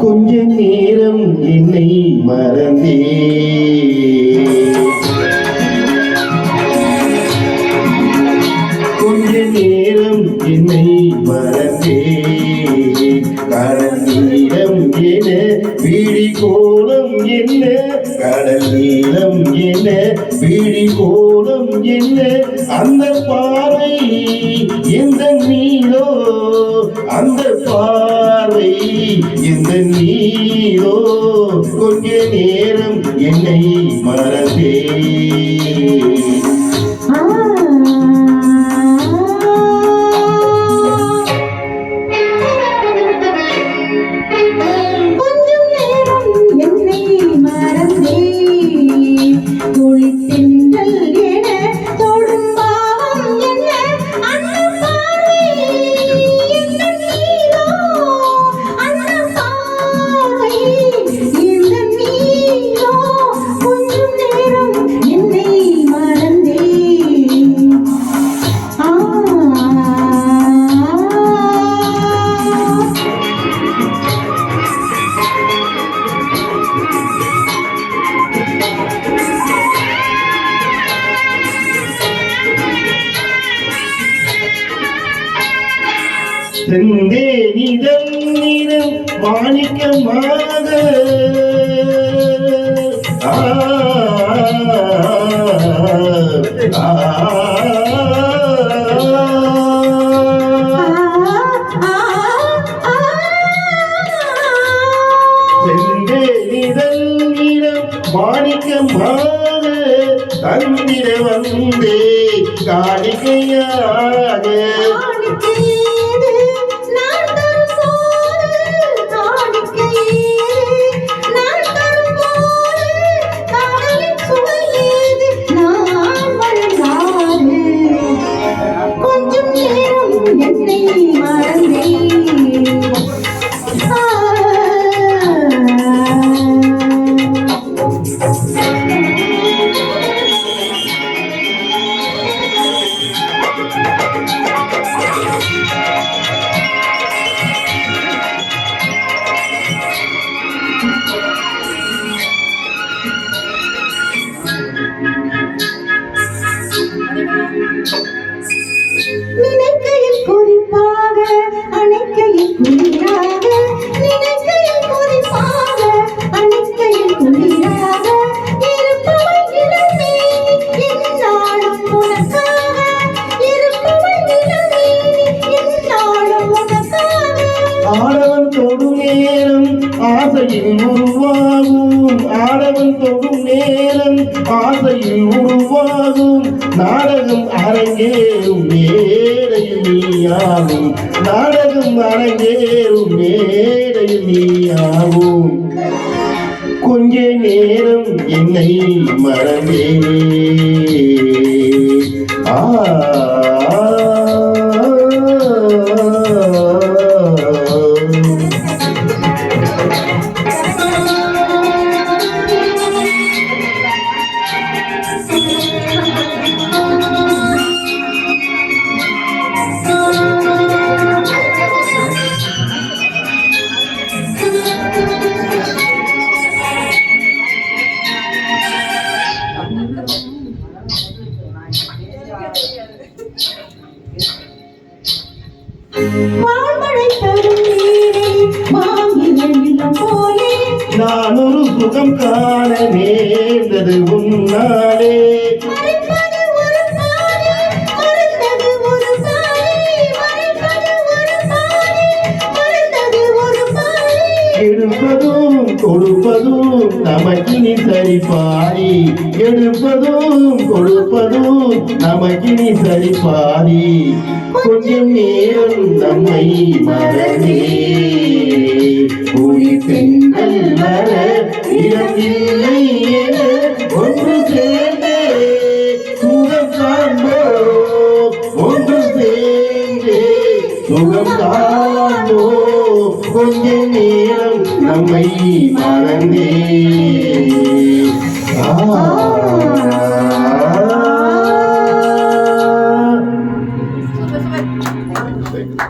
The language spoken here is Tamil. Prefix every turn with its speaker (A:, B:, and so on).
A: கொஞ்ச நேரம் என்னை மறந்தே கொஞ்ச நேரம் என்னை மறந்தே கடல் நீளம் என விழி கோலம் என்ன கடல் நீளம் என விழி கோலம் என்ன அந்த பாறை எந்த நீளோ அந்த பாறை எந்த நீளோ கொஞ்ச நேரம் என்னை மறந்தே செந்தே நிதம் நிறம் மாணிக்கமாக செந்தே நிதம் நிறம் மாணிக்கமாக தந்திர வந்தே காணிக்கையாக
B: நினைக்கையில் குறிப்பாக அணைக்கையில் குளிராக நினைக்கையில் குறிப்பாக அணைக்கையில் குளிராக இருப்பவள் இளமே என்னாலும் உனக்காக இருப்பவள் இளமே என்னாலும் உனக்காக
A: ஆடவன் தொடும் நேரம் ஆசையில் உருவாகும் ஆடவன் தொடும் நேரம் ஆசையில் உருவாகும் நாடகம் அரங்கேறும் மேடையில் நீயாகும் நாடகம் அரங்கேறும் மேடையில் நீயாகும் கொஞ்ச நேரம் என்னை மறந்தே
B: வாழ்மழை தரும் நீரை வாங்கிய நிலம் போலே
A: நான் ஒரு சுகம் காண நேர்ந்தது உன்னாலே
B: மறைப்பது ஒரு பாதை மறைத்தது ஒரு பாதை மறைப்பது ஒரு பாதை மறைத்தது ஒரு பாதை
A: எடுப்பதும் கொடுப்பதும் நமக்கினி சரி பாரி எடுப்பதும் கொடுப்பதும் நமக்கினி சரி பாரி கொஞ்சம் நேரம் நம்மை மறந்தே ஒளி பெண்கள் வர இடமில்லை என ஒன்று சேர்ந்தே சுகம் காண்போம் ஒன்று சேர்ந்தே சுகம் காண்போம் கொஞ்ச நேரம் நம்மை மறந்தே